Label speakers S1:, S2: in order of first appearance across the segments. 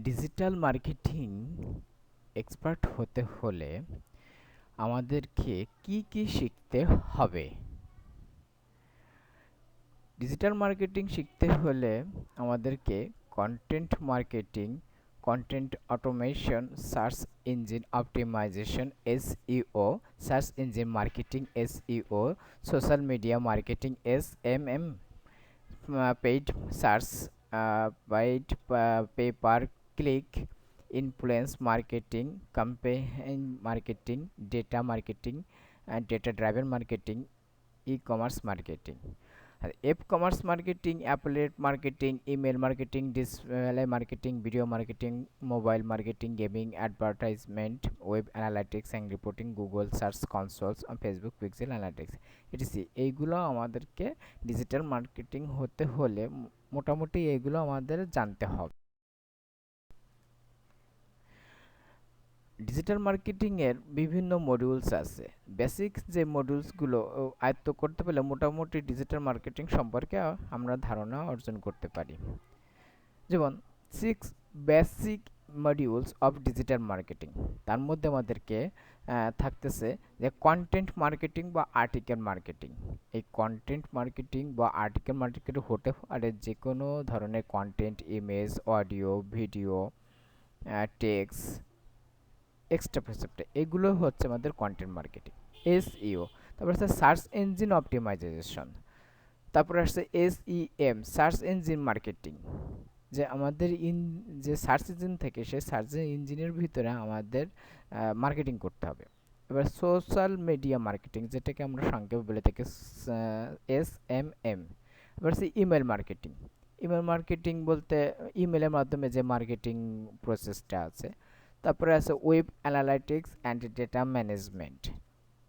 S1: Digital marketing expert হতে হলে আমাদেরকে কি কি শিখতে হবে? ডিজিটাল মার্কেটিং শিখতে হলে আমাদেরকে content marketing, content automation, search engine optimization SEO, search engine marketing SEO, social media marketing SMM, paid search, paid pay per click, influence marketing, campaign marketing, data marketing, data driven marketing, e commerce marketing. আর commerce marketing, affiliate marketing, email marketing, display marketing, video marketing, mobile marketing, gaming, advertisement, web analytics and reporting, Google search consoles, Facebook pixel analytics etc. এইগুলো আমাদেরকে digital marketing হতে হলে মোটামুটি এইগুলো আমাদের জানতে হবে। ডিজিটাল মার্কেটিংয়ের বিভিন্ন মডিউলস আছে। বেসিক যে মডিউলসগুলো আয়ত্ত করতে পারলে মোটামুটি ডিজিটাল মার্কেটিং সম্পর্কে আমরা ধারণা অর্জন করতে পারি। যেমন 6 basic modules of digital marketing. তার মধ্যে আমাদেরকে থাকতেছে যে কন্টেন্ট মার্কেটিং বা আর্টিকেল মার্কেটিং। এই কন্টেন্ট মার্কেটিং বা আর্টিকেল মার্কেটিং হতে পারে যে কোনো ধরনের content, image, audio, video, text, extra প্রেসেপ্টে, এগুলো হচ্ছে আমাদের কন্টেন্ট মার্কেটিং। এসইও, তারপর আছে সার্চ ইঞ্জিন অপটিমাইজেশন, তারপর আসছে এসইএম, সার্চ ইঞ্জিন মার্কেটিং, যে আমাদের যে সার্চ ইঞ্জিন থেকে সেই সার্চ ইঞ্জিনের ভিতরে আমাদের মার্কেটিং করতে হবে। এবার সোশ্যাল মিডিয়া মার্কেটিং, যেটাকে আমরা সংক্ষেপে বলে থাকি এসএমএম। এবার হচ্ছে ইমেল মার্কেটিং। ইমেল মার্কেটিং বলতে ইমেলের মাধ্যমে যে মার্কেটিং প্রসেসটা আছে। তারপরে আছে web analytics and data management.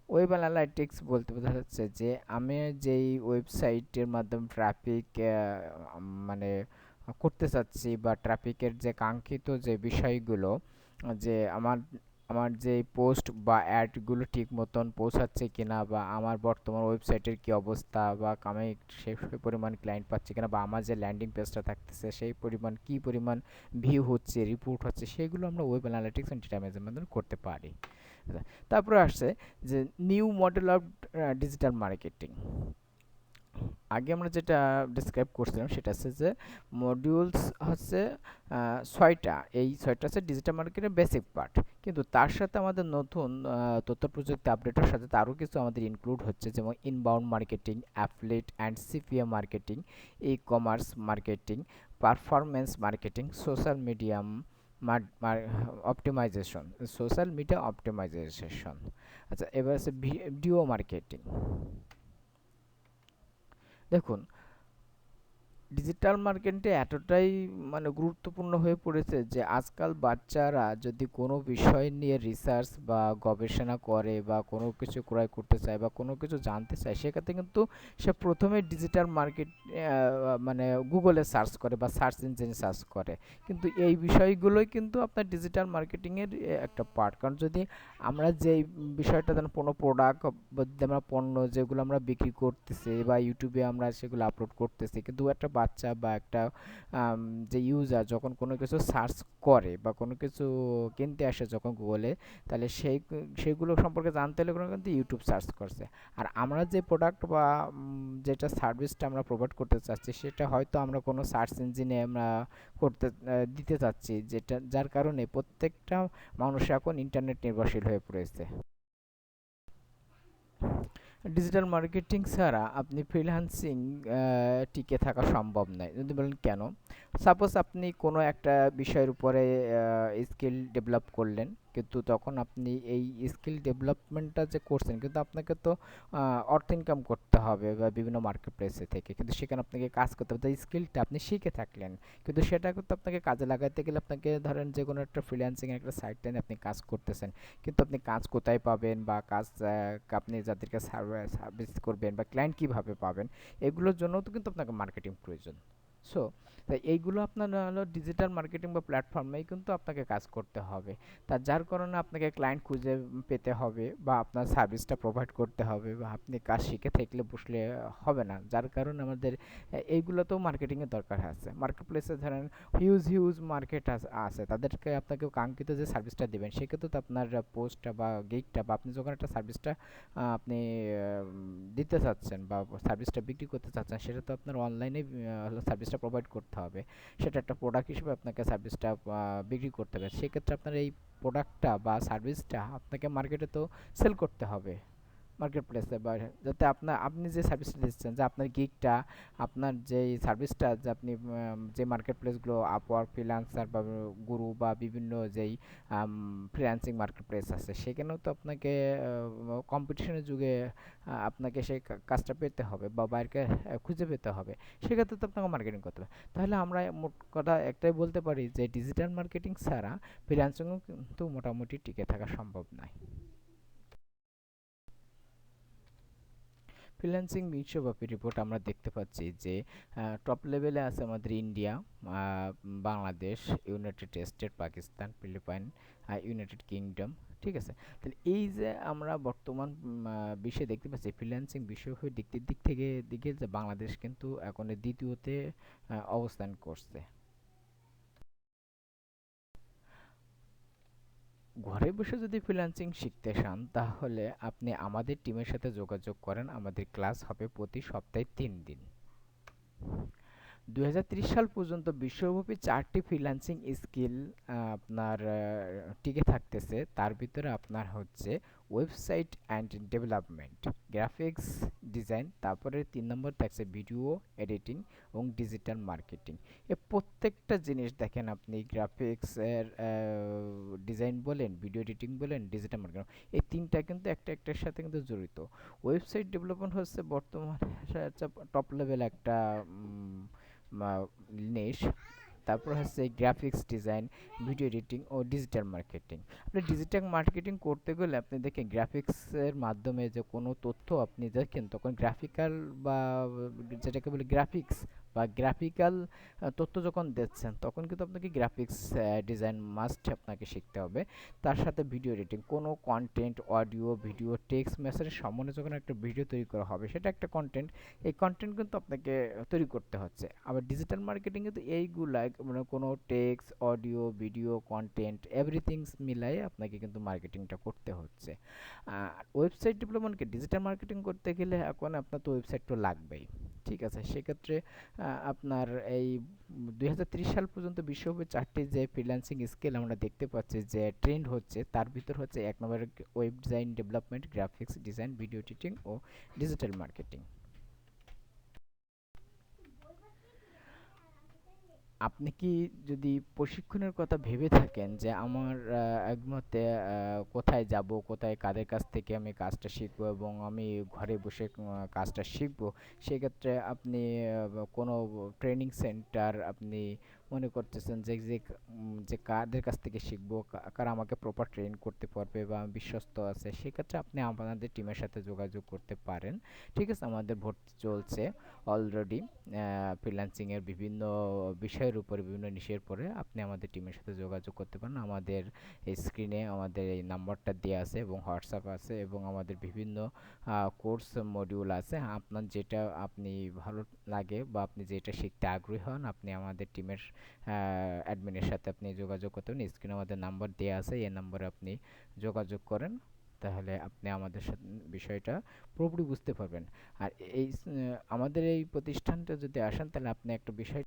S1: Web analytics বলতে বোঝা যাচ্ছে যে আমি যেই ওয়েবসাইটের মাধ্যমে ট্রাফিক মানে করতে চাচ্ছি, বা ট্রাফিকের যে কাঙ্ক্ষিত যে বিষয়গুলো, যে আমার আমার যে পোস্ট বা অ্যাডগুলো ঠিক মতন পৌঁছাচ্ছে কিনা, বা আমার বর্তমান ওয়েবসাইটের কি অবস্থা, বা আমি সেই পরিমাণ ক্লায়েন্ট পাচ্ছি কিনা, বা আমার যে ল্যান্ডিং পেজটা থাকতেছে সেই পরিমাণ কি পরিমাণ ভিউ হচ্ছে, রিপোর্ট হচ্ছে, সেগুলো আমরা web analytics and data management করতে পারি। তারপরে আসছে যে new model of digital marketing. আগে আমরা যেটা ডিসক্রাইব করছিলাম সেটা হচ্ছে যে মডিউলস হচ্ছে 6টা। এই 6টা হচ্ছে ডিজিটাল মার্কেটের বেসিক পার্ট, কিন্তু তার সাথে আমাদের নতুন তথ্য প্রযুক্তি আপডেটের সাথে আরও কিছু আমাদের ইনক্লুড হচ্ছে, যেমন inbound marketing, affiliate and CPA marketing, e commerce marketing, performance marketing, social medium optimisation, social media optimisation. আচ্ছা, এবার আছে ভিডিও মার্কেটিং। দেখুন, ডিজিটাল মার্কেটে এতটাই গুরুত্বপূর্ণ হয়ে পড়েছে যে আজকাল বাচ্চারা যদি কোনো বিষয় নিয়ে রিসার্চ বা গবেষণা করে, বা কোনো কিছু ক্রয় করতে চায়, বা কোনো কিছু জানতে চায়, সেক্ষেত্রে কিন্তু সে প্রথমে ডিজিটাল মার্কেট গুগলে সার্চ করে বা সার্চ ইঞ্জিনে সার্চ করে। কিন্তু এই বিষয়গুলোই কিন্তু আপনার ডিজিটাল মার্কেটিংয়ের একটা পার্ট। কারণ যদি আমরা যেই বিষয়টা যেন কোনো প্রোডাক্ট বা আমরা পণ্য যেগুলো আমরা বিক্রি করতেছি বা ইউটিউবে আমরা সেগুলো আপলোড করতেছি, কিন্তু একটা বাচ্চা বা একটা যে ইউজার যখন কোনো কিছু সার্চ করে বা কোনো কিছু কিনতে আসে যখন গুগলে, তাহলে সেইগুলো সম্পর্কে জানতে হলে কিন্তু ইউটিউব সার্চ করছে। আর আমরা যে প্রোডাক্ট বা যেটা সার্ভিসটা আমরা প্রোভাইড করতে চাচ্ছি, সেটা হয়তো আমরা কোনো সার্চ ইঞ্জিনে আমরা দিতে চাচ্ছি, যেটা যার কারণে প্রত্যেকটা মানুষ এখন ইন্টারনেট নির্ভরশীল হয়ে পড়েছে। ডিজিটাল মার্কেটিং ছাড়া আপনি ফ্রিল্যান্সিং টিকে থাকা সম্ভব নয়। যদি বলেন কেন, সাপোজ আপনি কোনো একটা বিষয়ের উপরে স্কিল ডেভেলপ করলেন, কিন্তু তখন আপনি এই স্কিল ডেভেলপমেন্টটা যে করছেন, কিন্তু আপনাকে তো অর্থ ইনকাম করতে হবে বা বিভিন্ন মার্কেট প্লেসে থেকে, কিন্তু সেখানে আপনাকে কাজ করতে হবে। স্কিলটা আপনি শিখে থাকলেন, কিন্তু সেটা কিন্তু আপনাকে কাজে লাগাতে গেলে আপনাকে ধরেন যে কোনো একটা ফ্রিল্যান্সিং একটা সাইটে আপনি কাজ করতেছেন, কিন্তু আপনি কাজ কোথায় পাবেন, বা কাজ আপনি যাদেরকে সার্ভিস করবেন বা ক্লায়েন্ট কিভাবে পাবেন, এগুলোর জন্য তো কিন্তু আপনাকে মার্কেটিং প্রয়োজন। সো তাই এইগুলো আপনার হলো ডিজিটাল মার্কেটিং বা প্ল্যাটফর্মেই কিন্তু আপনাকে কাজ করতে হবে। যার কারণে আপনাকে ক্লায়েন্ট খুঁজে পেতে হবে বা আপনার সার্ভিসটা প্রোভাইড করতে হবে, বা আপনি কাজ শিখে থাকলে বসলে হবে না। যার কারণে আমাদের এইগুলোতেও মার্কেটিংয়ের দরকার আছে। মার্কেট প্লেসে ধরেন হিউজ হিউজ মার্কেট আছে, তাদেরকে আপনাকে কাঙ্ক্ষিত যে সার্ভিসটা দেবেন সেক্ষেত্রে তো আপনার পোস্টটা বা গিগটা বা আপনি যখন একটা সার্ভিসটা আপনি দিতে চাচ্ছেন বা সার্ভিসটা বিক্রি করতে চাচ্ছেন, সেটা তো আপনার অনলাইনে হলো সার্ভিসটা প্রোভাইড করতে হবে। সেটা একটা প্রোডাক্ট হিসেবে আপনাকে সার্ভিসটা বিক্রি করতে হবে। সেক্ষেত্রে আপনার এই প্রোডাক্টটা বা সার্ভিসটা আপনাকে মার্কেটে তো সেল করতে হবে, মার্কেট প্লেসে, বা যাতে আপনি যে সার্ভিসটা দিচ্ছেন, যে আপনার গিগটা, আপনার যেই সার্ভিসটা, যে আপনি যে মার্কেট প্লেসগুলো আপওয়ার্ক, ফ্রিল্যান্সার বা গুরু বা বিভিন্ন যেই ফ্রিল্যান্সিং মার্কেট প্লেস আছে, সেখানেও তো আপনাকে কম্পিটিশনের যুগে আপনাকে সেই কাজটা পেতে হবে বা বাইরকে খুঁজে পেতে হবে। সেক্ষেত্রে তো আপনাকে মার্কেটিং করতে হবে। তাহলে আমরা মোট কথা একটাই বলতে পারি যে ডিজিটাল মার্কেটিং ছাড়া ফ্রিল্যান্সিংও কিন্তু মোটামুটি টিকে থাকা সম্ভব নয়। ফ্রিল্যান্সিং বিশ্বব্যাপী রিপোর্ট আমরা দেখতে পাচ্ছি যে টপ লেভেলে আছে আমাদের India, Bangladesh, United State, Pakistan, Philippine, United Kingdom. ঠিক আছে? তাহলে এই যে আমরা বর্তমান বিশ্বে দেখতে পাচ্ছি ফ্রিল্যান্সিং বিশ্বব্যাপী দিক থেকে যে বাংলাদেশ কিন্তু এখন দ্বিতীয়তে অবস্থান করছে। ঘরে বসে যদি ফ্রিল্যান্সিং শিখতে চান তাহলে আপনি আমাদের টিমের সাথে যোগাযোগ করেন। আমাদের ক্লাস হবে প্রতি সপ্তাহে 3 দিন। 2030 সাল পর্যন্ত বিশ্বব্যাপী 4টি ফ্রিল্যান্সিং স্কিল আপনার টিকে থাকতেছে। তার ভিতরে আপনার হচ্ছে website and development, graphics design, তারপরে 3 নম্বর থাকছে ভিডিও এডিটিং এবং ডিজিটাল মার্কেটিং। এ প্রত্যেকটা জিনিস দেখেন, আপনি গ্রাফিক্সের ডিজাইন বলেন, ভিডিও এডিটিং বলেন, ডিজিটাল মার্কেটিং, এই তিনটা কিন্তু একটা একটার সাথে কিন্তু জড়িত। ওয়েবসাইট ডেভেলপমেন্ট হচ্ছে বর্তমানে টপ লেভেল একটা নিশ। তারপর হচ্ছে গ্রাফিক্স ডিজাইন, ভিডিও এডিটিং ও ডিজিটাল মার্কেটিং। আপনি ডিজিটাল মার্কেটিং করতে গেলে আপনি দেখেন গ্রাফিক্সের মাধ্যমে যে কোনো তথ্য আপনি দেখেন, তখন গ্রাফিক্যাল বা যেটাকে বলে গ্রাফিক্স বা গ্রাফিক্যাল তথ্য যখন দিচ্ছেন, তখন কিন্তু আপনাকে গ্রাফিক্স ডিজাইন মাস্ট আপনাকে শিখতে হবে। তার সাথে ভিডিও এডিটিং, কোনো কন্টেন্ট, অডিও, ভিডিও, টেক্সট মেসেজের সমন্বয়ে যখন একটা ভিডিও তৈরি করা হবে, সেটা একটা কন্টেন্ট। এই কন্টেন্ট কিন্তু আপনাকে তৈরি করতে হচ্ছে। আবার ডিজিটাল মার্কেটিং কিন্তু এইগুলা মানে কোনো text, audio, video, content everythings মিলাই আপনাকে কিন্তু মার্কেটিংটা করতে হচ্ছে। ওয়েবসাইট ডেভেলপমেন্টকে ডিজিটাল মার্কেটিং করতে গেলে এখন আপনার তো ওয়েবসাইট তো লাগবেই। ঠিক আছে? সেক্ষেত্রে আপনার এই 2030 সাল পর্যন্ত বিশ্বব্যাপী 4টি যে ফ্রিল্যান্সিং স্কিল আমরা দেখতে পাচ্ছি যে ট্রেন্ড হচ্ছে, তার ভিতর হচ্ছে 1 নম্বরে web design development, graphics design, video editing ও ডিজিটাল মার্কেটিং। আপনি কি যদি প্রশিক্ষণের কথা ভেবে থাকেন যে আমার একমতে কোথায় যাব, কোথায় কাদের কাছ থেকে আমি কাজটা শিখবো এবং আমি ঘরে বসে কাজটা শিখবো, সেক্ষেত্রে আপনি কোনো ট্রেনিং সেন্টার আপনি মনে করতেছেন যে কাদের কাছ থেকে শিখবো, কারা আমাকে প্রপার ট্রেন করতে পারবে বা বিশ্বস্ত আছে, সেক্ষেত্রে আপনি আমাদের টিমের সাথে যোগাযোগ করতে পারেন। ঠিক আছে? আমাদের ভর্তি চলছে অলরেডি ফ্রিল্যান্সিংয়ের বিভিন্ন বিষয়ের উপরে, বিভিন্ন নিশের পরে আপনি আমাদের টিমের সাথে যোগাযোগ করতে পারেন। আমাদের এই স্ক্রিনে আমাদের এই নাম্বারটা দেওয়া আছে এবং হোয়াটসঅ্যাপ আছে এবং আমাদের বিভিন্ন কোর্স মডিউল আছে। আপনার যেটা আপনি ভালো লাগে বা আপনি যেটা শিখতে আগ্রহী হন, আপনি আমাদের টিমের অ্যাডমিনের সাথে আপনি যোগাযোগ করতে পারেন। স্ক্রিনে আমাদের নাম্বার দেওয়া আছে, এই নাম্বারে আপনি যোগাযোগ করেন। তাহলে আপনি আমাদের সাথে বিষয়টা পুরোপুরি বুঝতে পারবেন। আর আমাদের এই প্রতিষ্ঠানটা যদি আসেন, তাহলে আপনি একটা বিষয়